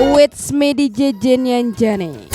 with me DJ Jenyanjani.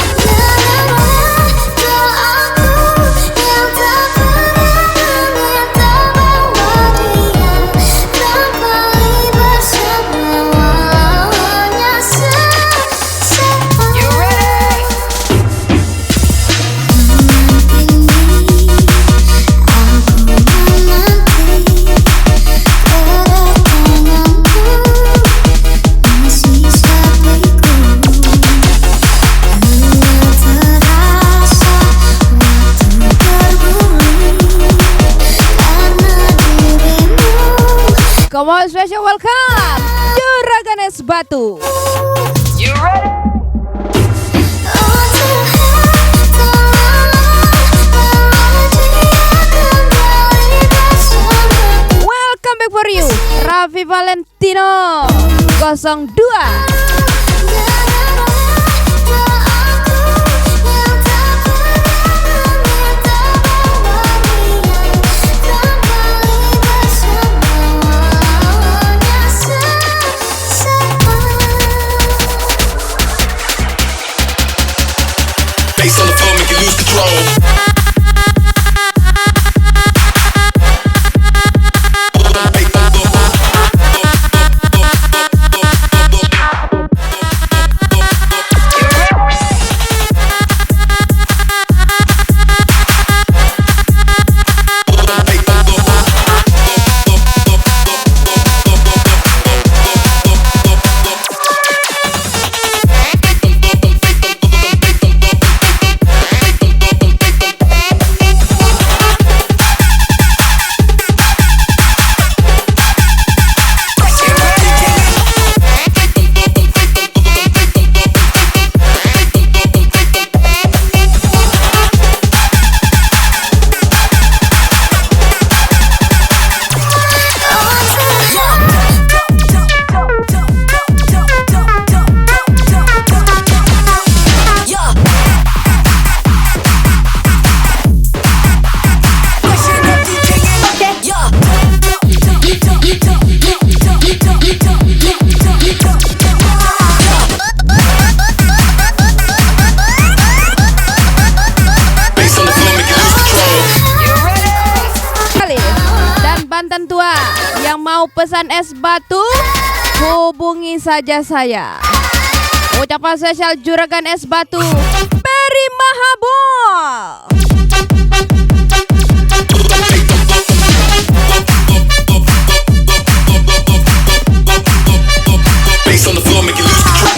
Come on, special welcome Juragan Es Batu. You ready? Welcome back for you Raffi Valentino 02. Bass on the floor, make you lose control. Pesan es batu, hubungi saja saya. Ucapan spesial Juragan Es Batu, Peri Mahabol. Bass on the floor, make you lose control.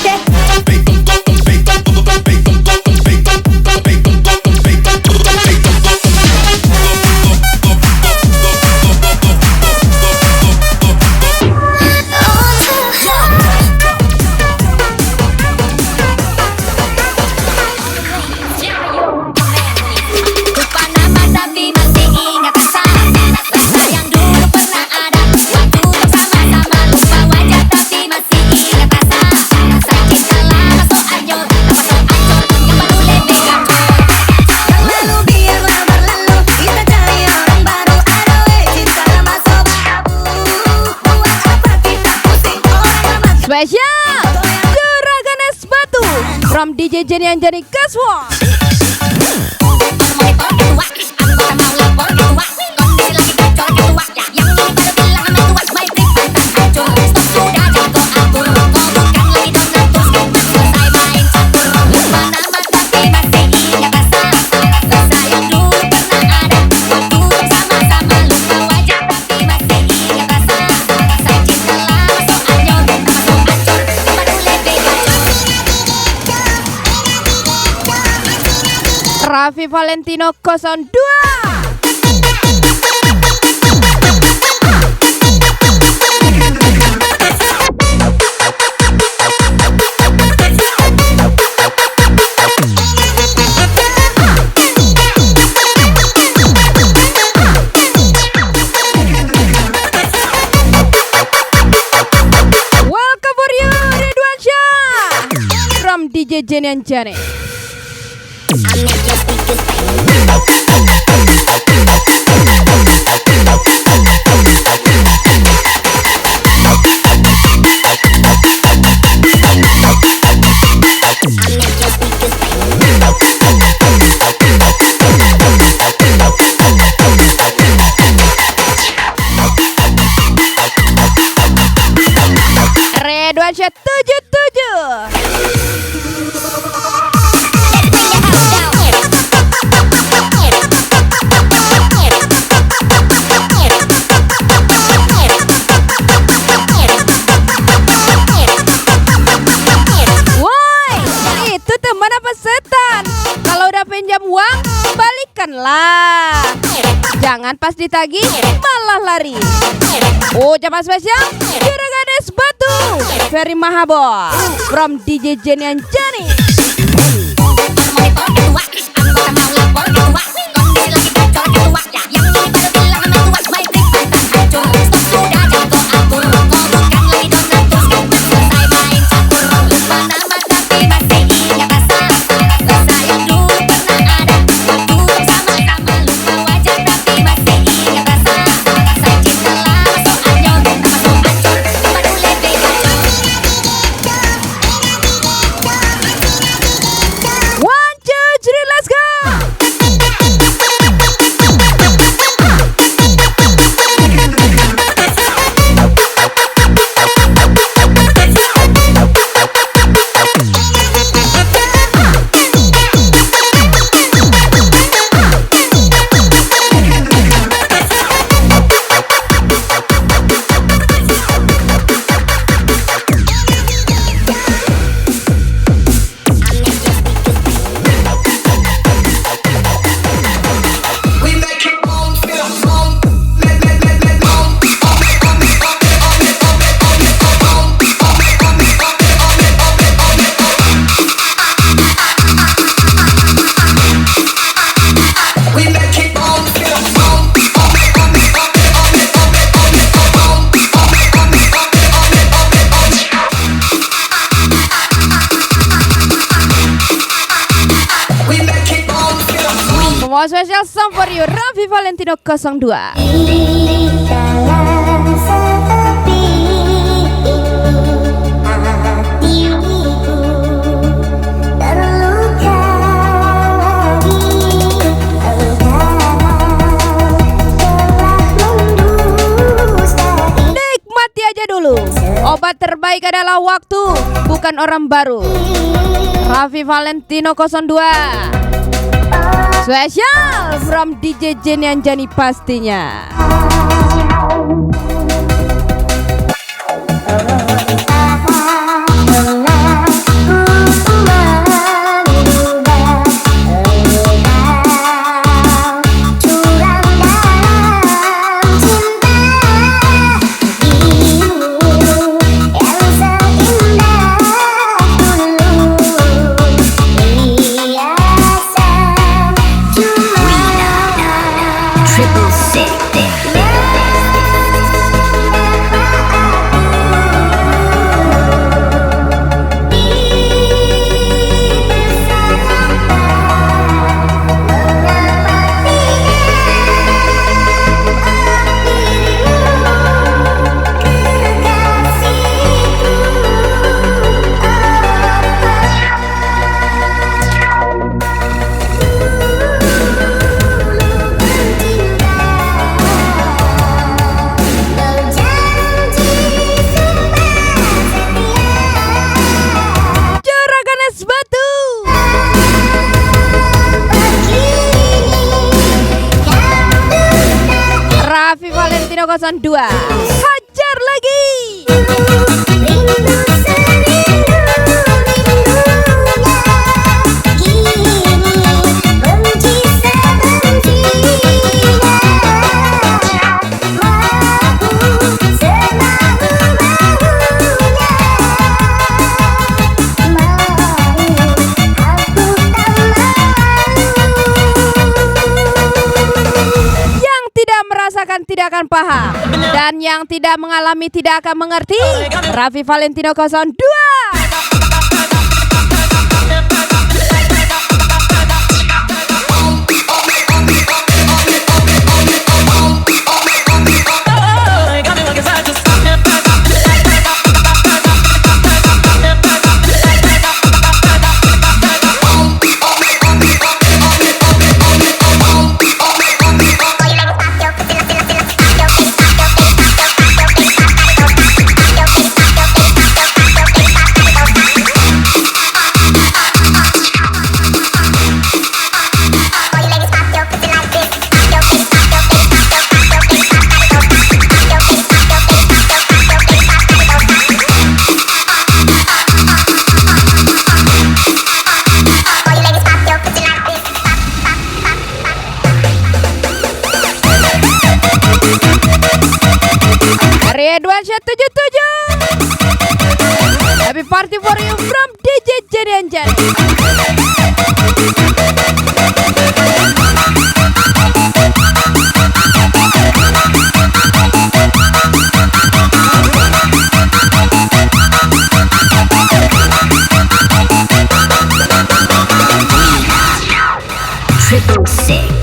Spesial Juragan Es Batu from DJ Jenyanjani Kaswa. Raffi Valentino 02. Welcome for you Ridwan Shah from DJ Jenyanjani. Indonesia 77. Woi, itu teman apa setan? Kalau udah pinjam uang, balikanlah. Jangan pas ditagih malah lari. Ucapan spesial Juragan Es Batu Ferry Mahabor from DJ Jenny Anjani. One, two, three, let's go. We make it on, feel on. Let We make it on, feel on. We make it on, feel on. Semua spesial song for you Raffi Valentino 02. Nikmati aja dulu. Obat terbaik adalah waktu, bukan orang baru. Raffi Valentino 02. Spesial from DJ Jenny Anjani pastinya. Juragan Es Batu. Raffi Valentino 02. Hajar lagi. Yang tidak merasakan tidak akan paham, dan yang tidak mengalami tidak akan mengerti. Raffi Valentino 02. aja nih. Triple six.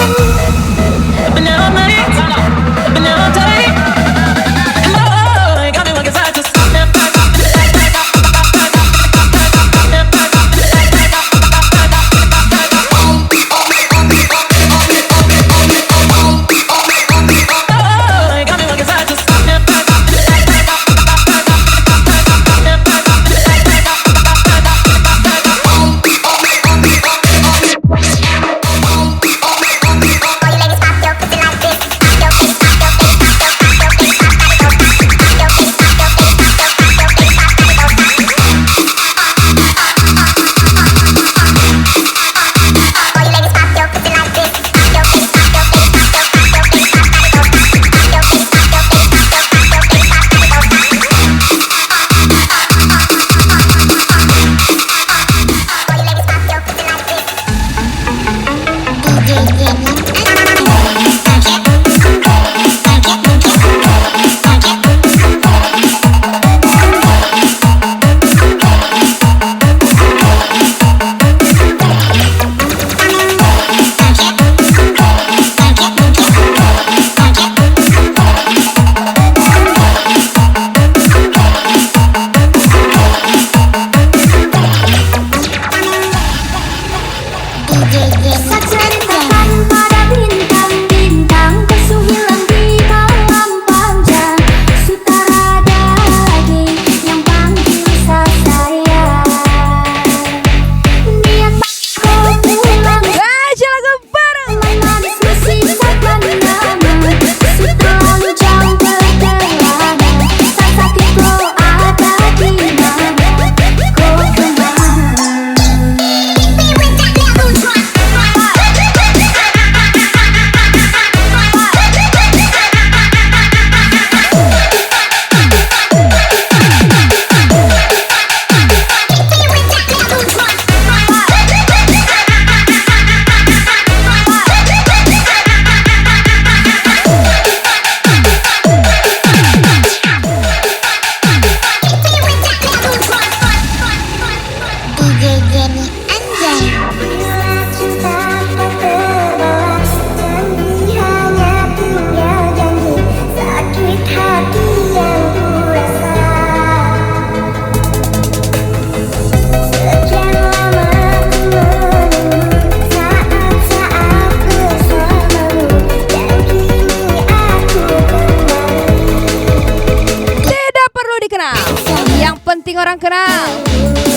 Orang kenal.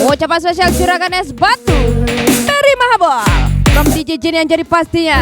Ucapan spesial Juragan Es Batu dari Mahabol from DJ Jin yang jadi pastinya.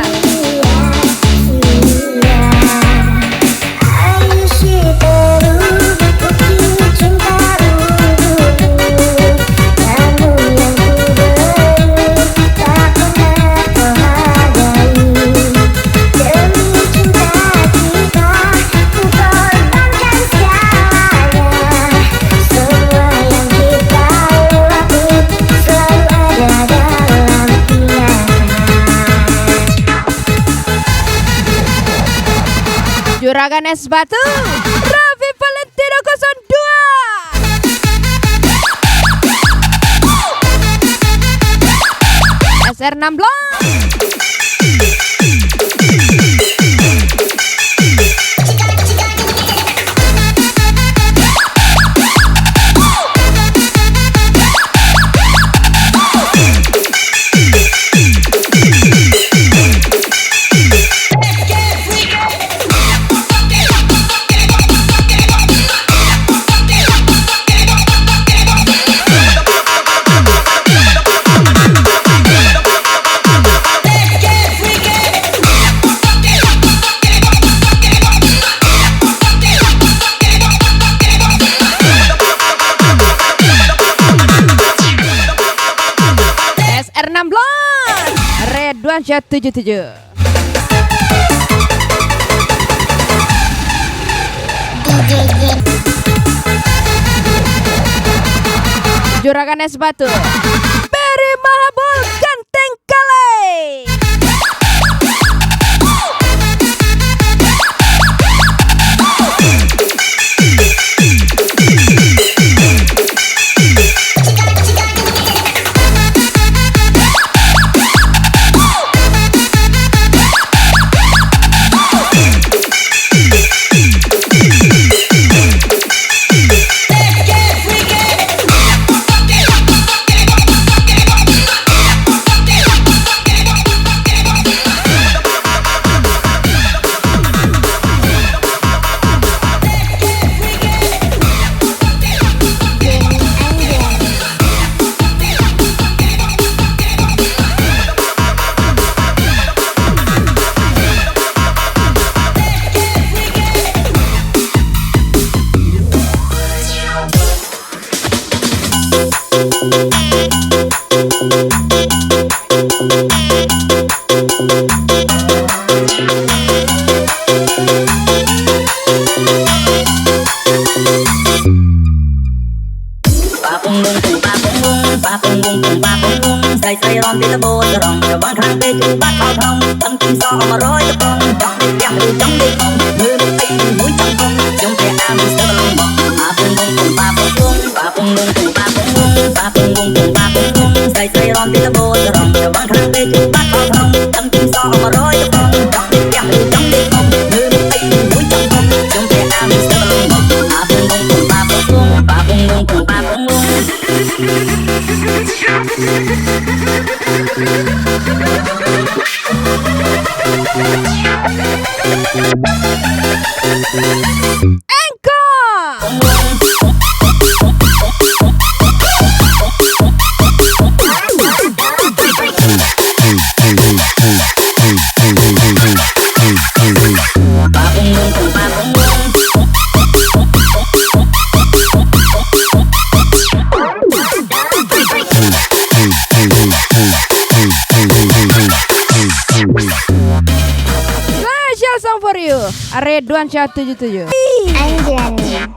Juragan Es Batu Raffi Valentino 02 SR16. Redwan Syah 77. Juragan Es Batu Beri Mahabol Ganteng Kale. Say say ron đi là bồ giờ rong giờ băng khang tê chú bát bao thông tâm kim so mà rối tập phong trong đi đẹp đi trong đi không mưa nước ấy mũi trong không trong tay am đi sơ lông bông bung bung bung ba bung bung bung bung bung ba bung bung bung bung bung ba bung bung say say ron đi là bồ giờ rong giờ băng khang tê chú bát bao thông tâm kim so mà rối tập phong trong đi đẹp đi trong đi không mưa nước ấy mũi trong không trong tay am đi sơ lông bông bung bung bung ba bung bung bung bung bung ba bung bung. Special song for you, Redwan Syah 77. Anjani.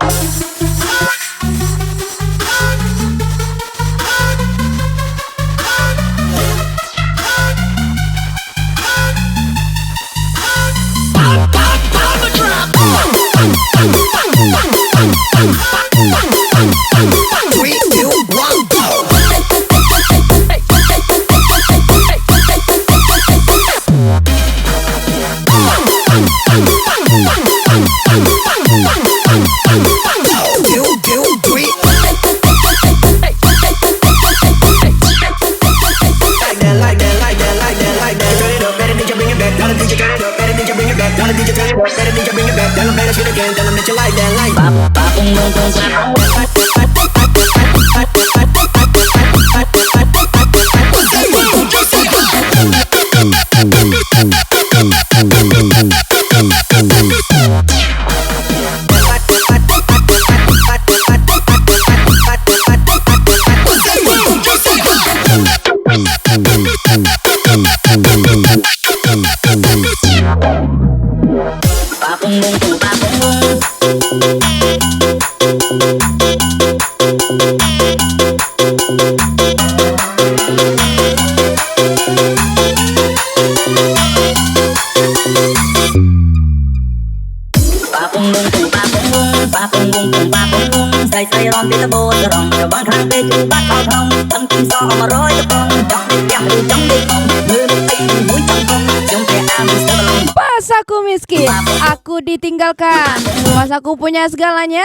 Say say ron đi là bồ giờ rong giờ băng khang tê chú bát bao thông tâm kim so mà rối tập phong trong đi đẹp đi trong đi không mưa nước ấy mũi trong không trong tay am đi sơ lông. Pas aku miskin, aku ditinggalkan. Pas aku punya segalanya,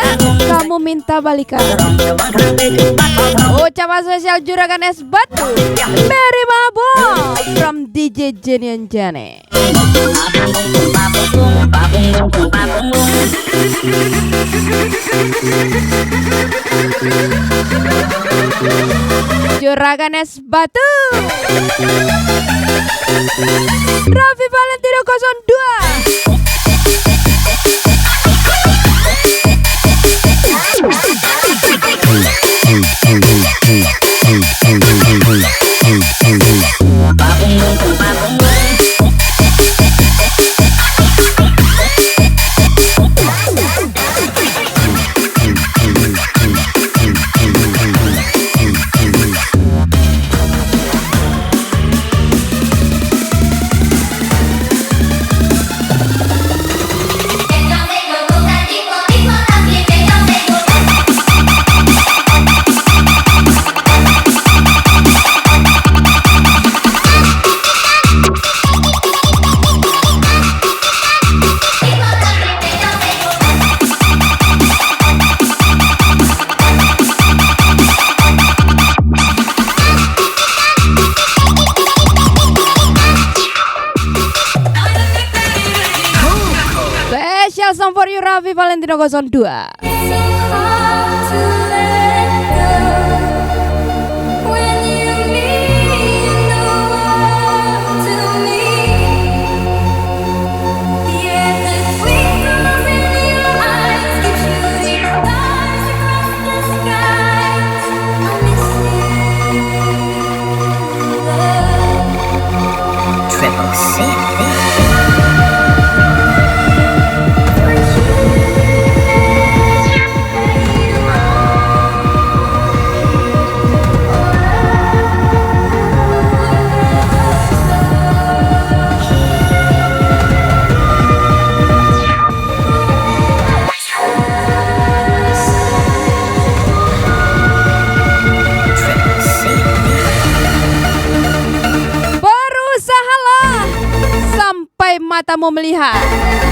kamu minta balikan. Ucapan spesial Juragan Es Batu, Mary Mabok from DJ Jenian Jane. Juragan Es Batu, Raffi Valentino 02. you Raffi Valentino 02. Triple C. Berusahalah sampai matamu melihat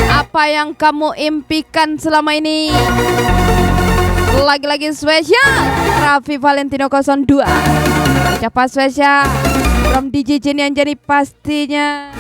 apa yang kamu impikan selama ini. Lagi-lagi spesial Raffi Valentino 02. Ucapan spesial from DJ Jenny Anjani pastinya.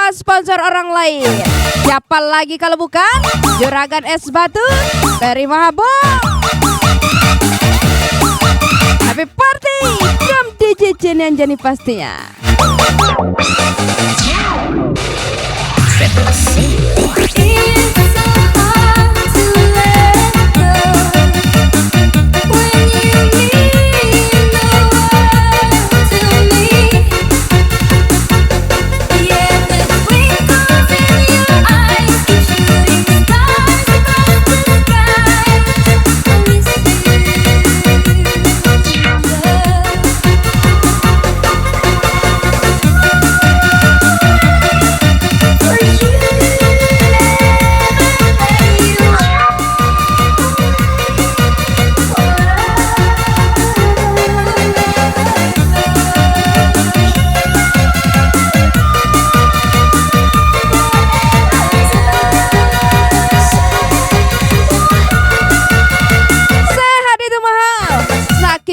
Sponsor orang lain. Siapa lagi kalau bukan Juragan Es Batu dari Mahabong. Happy party from DJ Jenny Anjani pastinya. Triple C.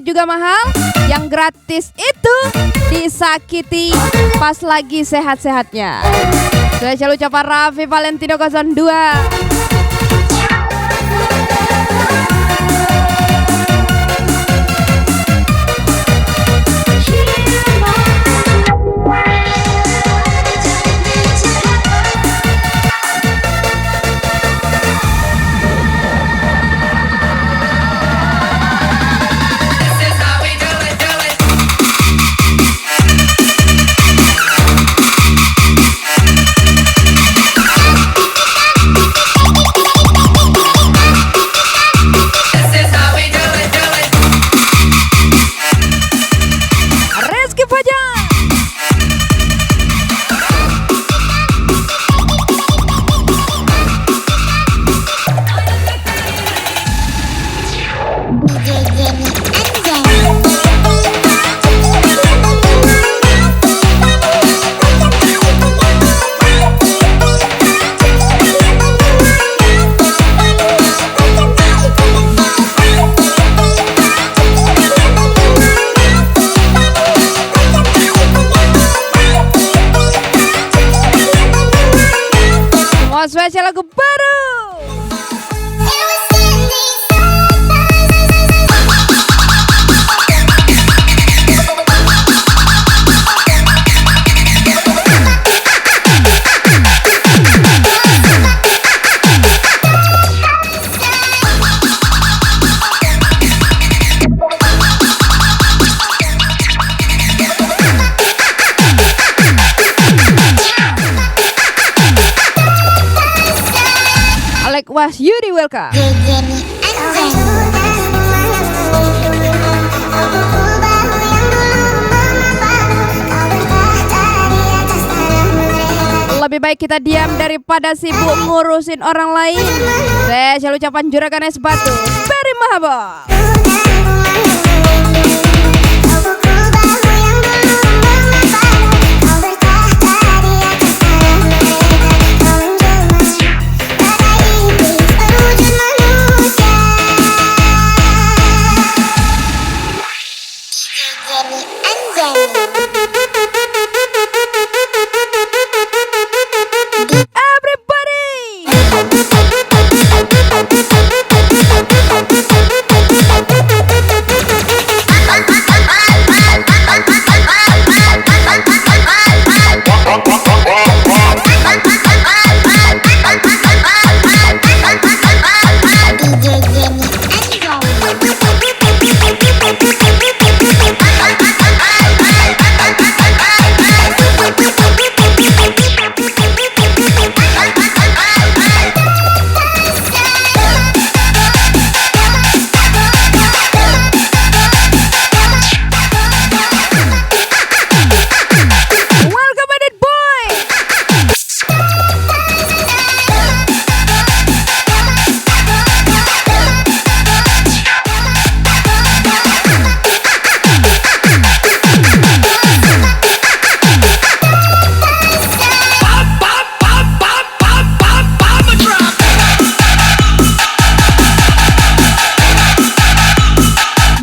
Juga mahal, yang gratis itu disakiti pas lagi sehat-sehatnya. Spesial ucapan Raffi Valentino 02. Sama spesial lagu baru. Alek Wahyudi, welcome. Lebih baik kita diam daripada sibuk ngurusin orang lain. Saya selalu ucapan juragan es batu Beri Mahaba.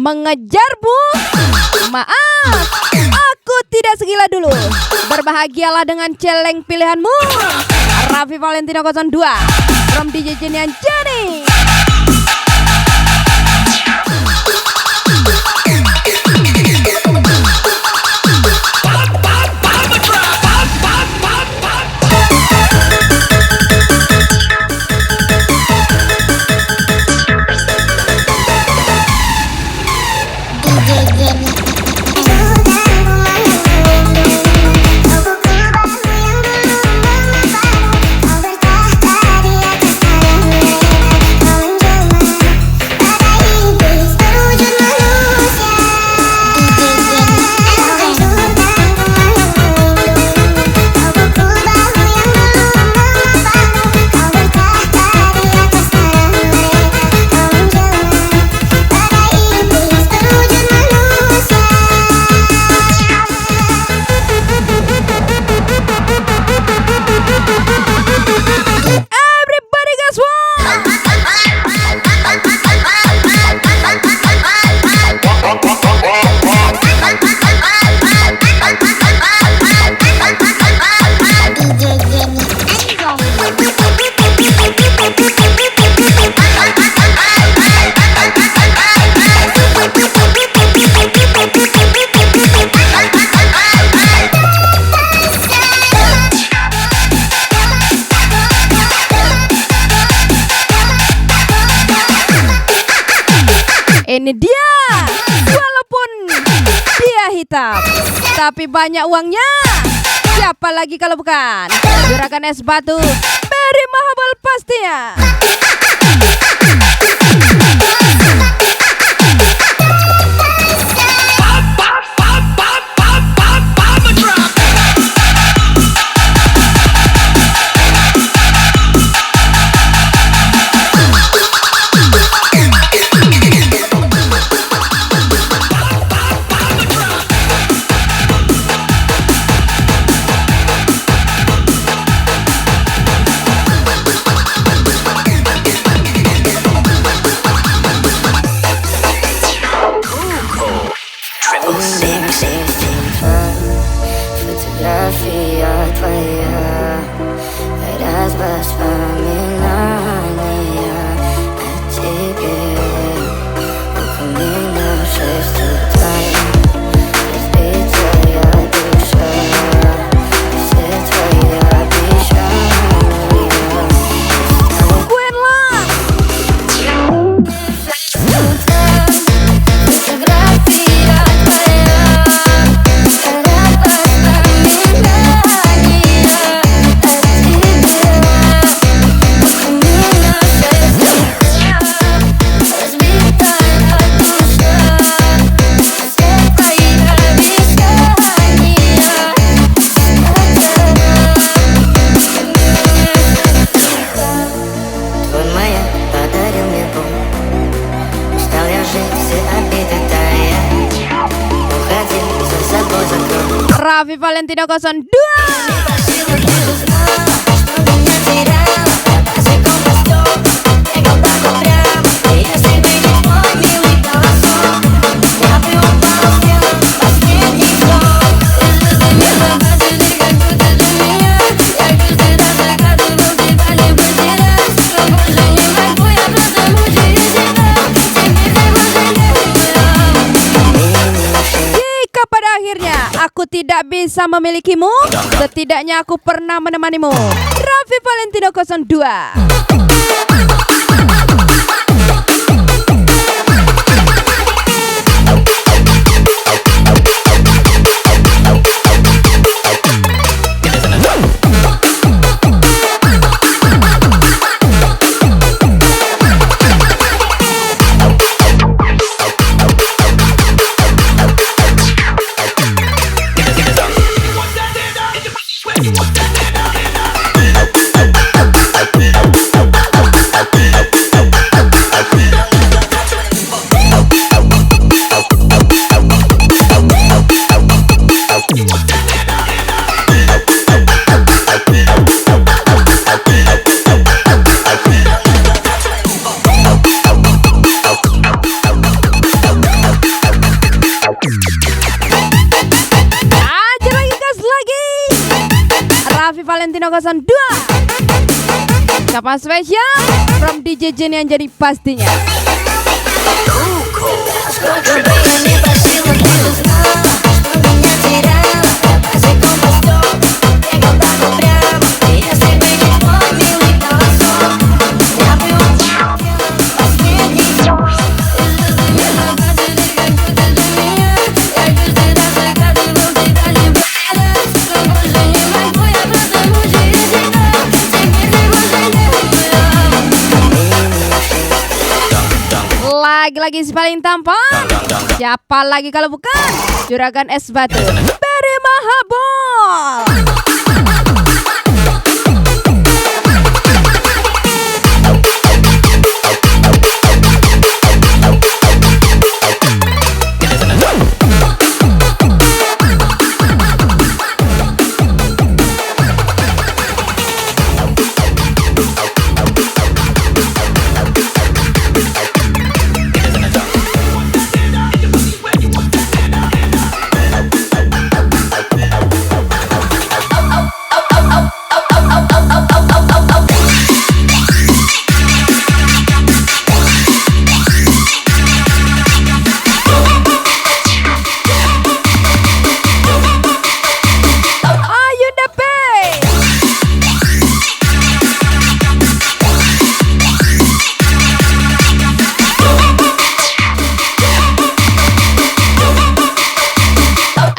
Mengejar bu, maaf, aku tidak segila dulu. Berbahagialah dengan celeng pilihanmu. Raffi Valentino 02 from DJ Jenian Jenny. Ini dia, walaupun dia hitam, tapi banyak uangnya. Siapa lagi kalau bukan juragan es batu Beri Mahabal pastinya. Raffi Valentino 02. Aku tidak bisa memilikimu, setidaknya aku pernah menemanimu. Raffi Valentino 02. Raffi Valentino 02. Siapa spesial from DJ Jenny yang jadi pastinya. Lagi-lagi si paling tampan. Siapa lagi kalau bukan Juragan Es Batu, Barry Mahabol.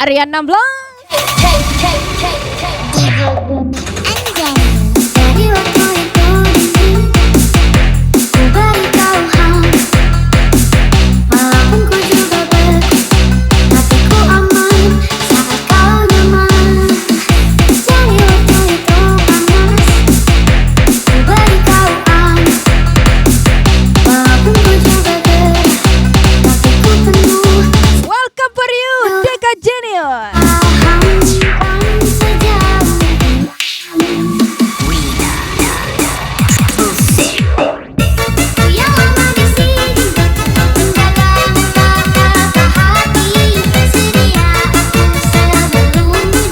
Ariana Blanc. Dari waktu itu ku beritahu hal, walaupun ku juga berat, hatiku aman saat kau nyaman. Dari waktu itu panas, ku beritahu hal, walaupun ku juga berat, hatiku penuh. Welcome for you, Deka Genius.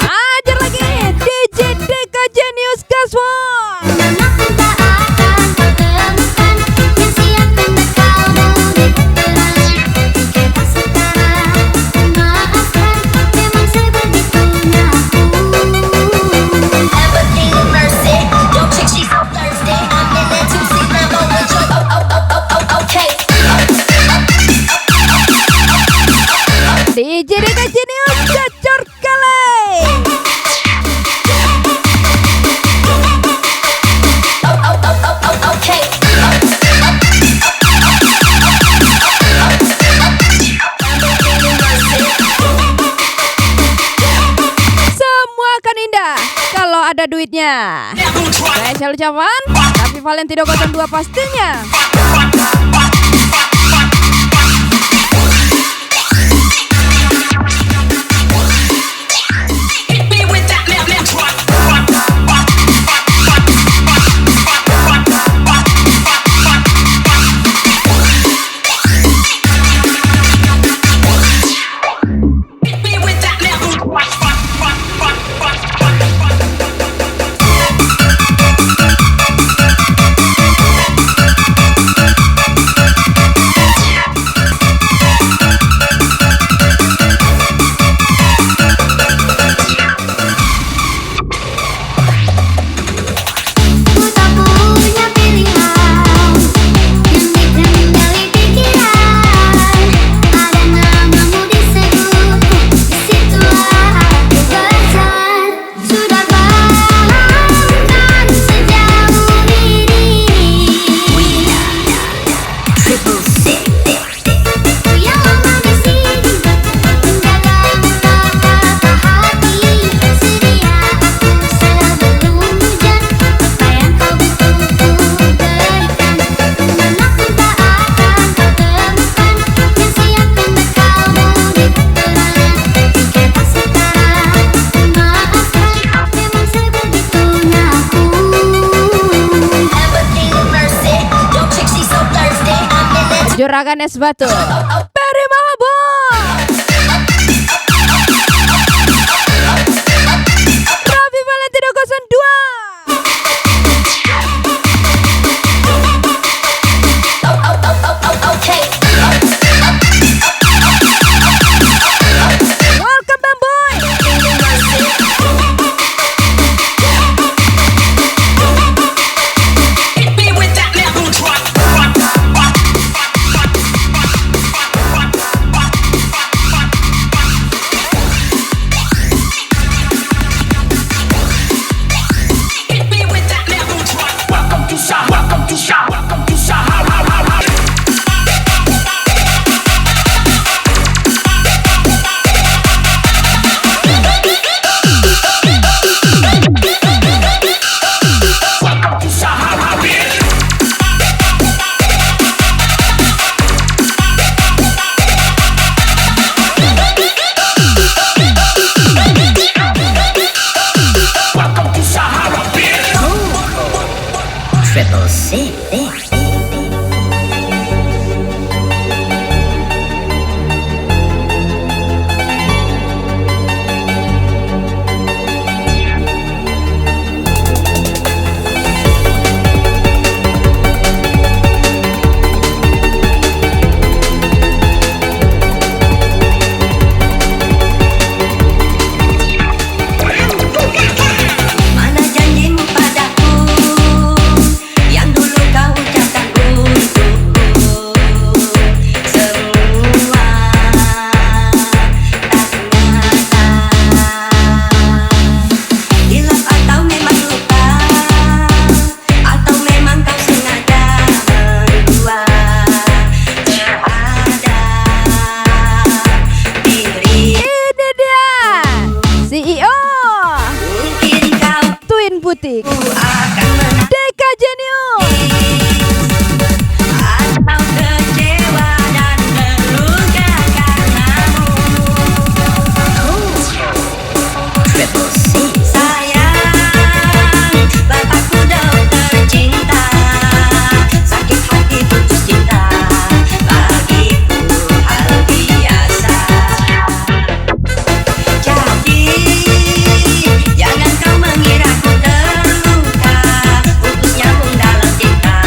Ajar lagi DJ Deka Genius Gaswan. DJ Deka Genius gacor kali. Semua akan indah kalau ada duitnya. Spesial ucapan Raffi Valentino 02 pastinya. Juragan Es Batu Peri Mahabon, Raffi Valentino 02. Welcome Bamboy. Hit me with that little drop. Hit me with that little drop. Welcome to Shah. Welcome to Shah. Welcome to Shah. Welcome to Sahara, bitch. Welcome to Sahara, bitch. Triple C. Mana janjimu padaku yang dulu kau ucapkan untukku? Semua tak nyata. Hilaf atau memang lupa, atau memang kau sengaja menduga terhadap diri. Ini dia CEO Mungkin kau Twin Butik akan menang Deka Genius. atau kecewa dan terluka karenamu. Triple C. Sayang, bapakku dokter cinta, sakit hati putus cinta, bagiku hal biasa. Jadi jangan kau mengira ku terluka, putus nyambung dalam cinta,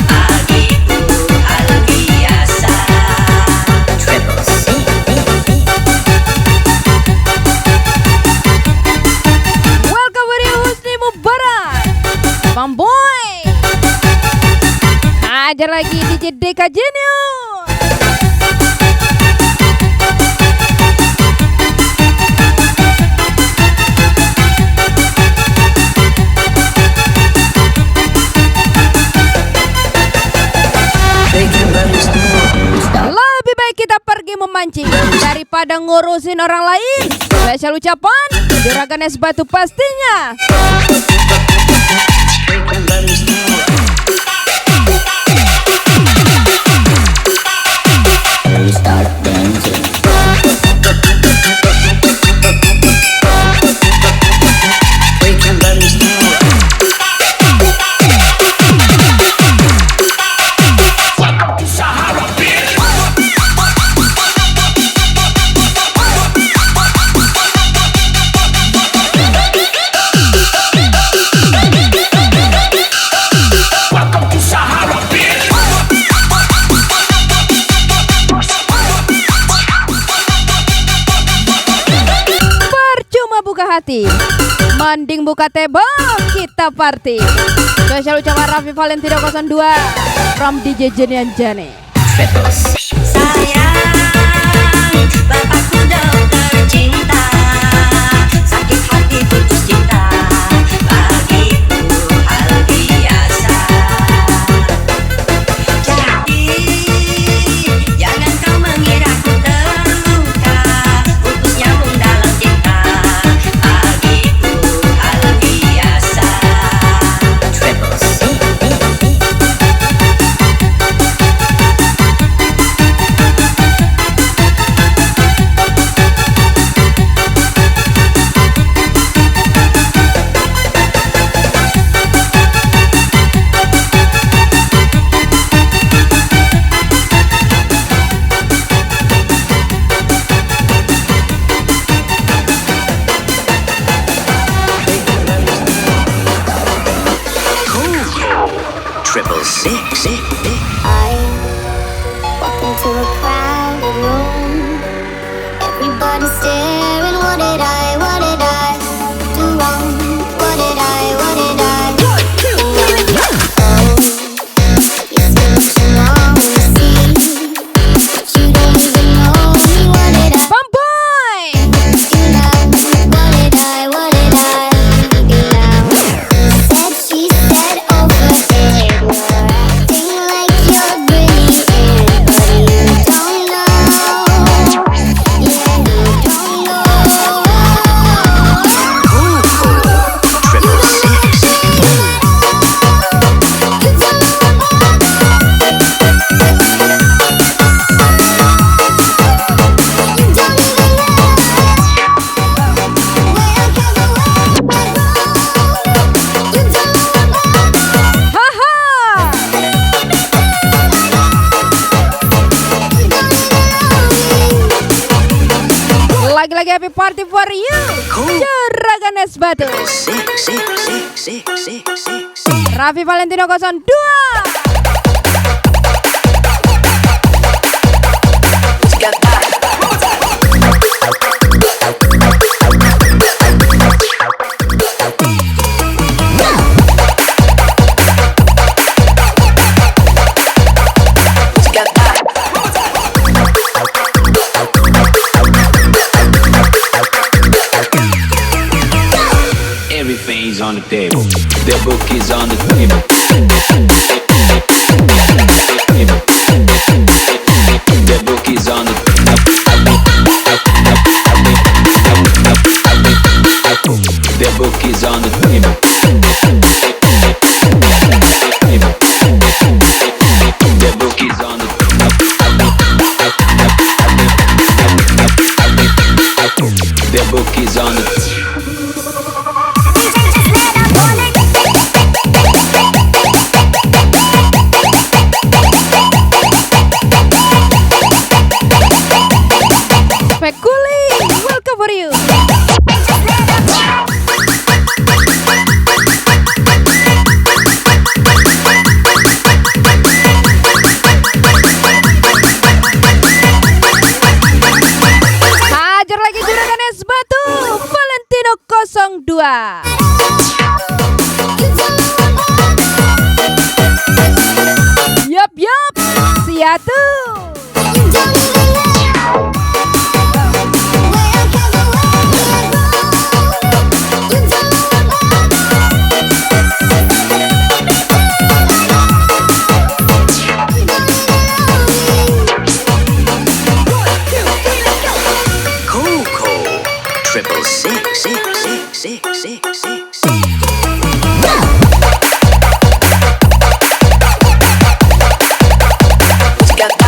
bagiku hal biasa. Triple C. Welcome Wiri Husni Mubarak Bamboy. Hajar lagi DJ Deka Genius. Lebih baik kita pergi memancing daripada ngurusin orang lain. Spesial ucapan Juragan Es Batu pastinya. We start dancing. We can burn this town. Welcome to Sahara, bitch. Welcome to Sahara, bitch. Percuma buka hati, mending buka tebak kita party. Spesial ucapan Raffi Valentino 02 from DJ Jenian Jane. Triple C. Sayang, bapakku dokter cinta, sakit hati putus cinta, bagiku hal biasa. Jadi jangan kau mengira ku terluka, putus nyambung dalam cinta, bagiku hal biasa. Triple C. triple six. I walk into a crowded room. Everybody staring. What did I do wrong? What did I do wrong? Oh, you seem wrong to see, but you don't even know me. What did I Bamboy. do now? What did I do now? Said she said over it. You're acting like you're brilliant, but you don't know. Yeah, you don't know. Triple six. Haha. Lagi-lagi happy party for you. Juragan Es Batu. Six. Raffi Valentino 02. Everything's on the table. The book is on the table. The book is on the The book is on the table. The book is on the The book is on the Pekuli, welcome for you. Hajar lagi Juragan Es Batu, Valentino 02. Yup, siatu. Coco. Triple six. Got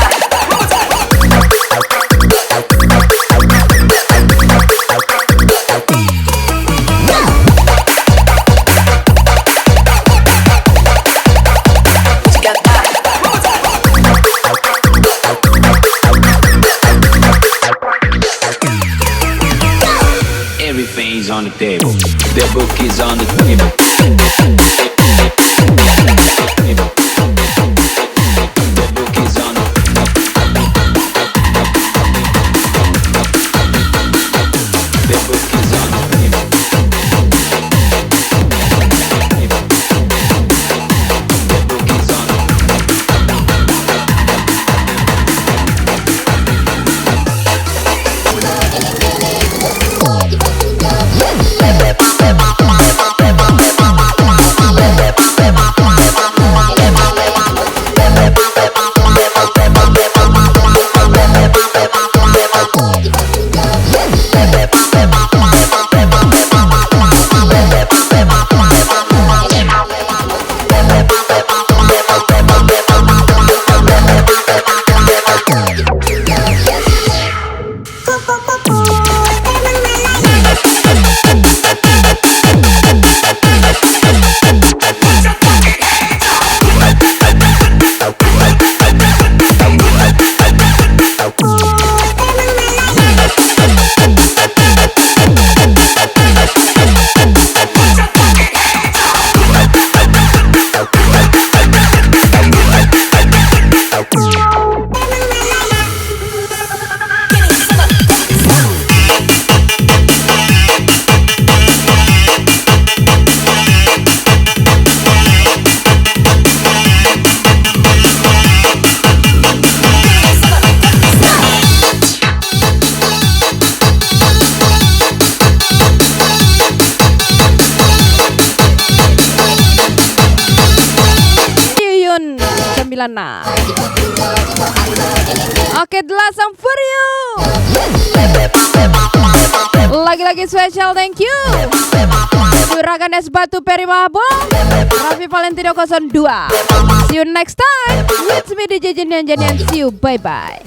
Oke, The Last Song for you. Lagi-lagi special thank you Juragan Es Batu Peri Mahabong, Raffi Valentino 02. See you next time. It's me DJ Jenian. See you, bye bye.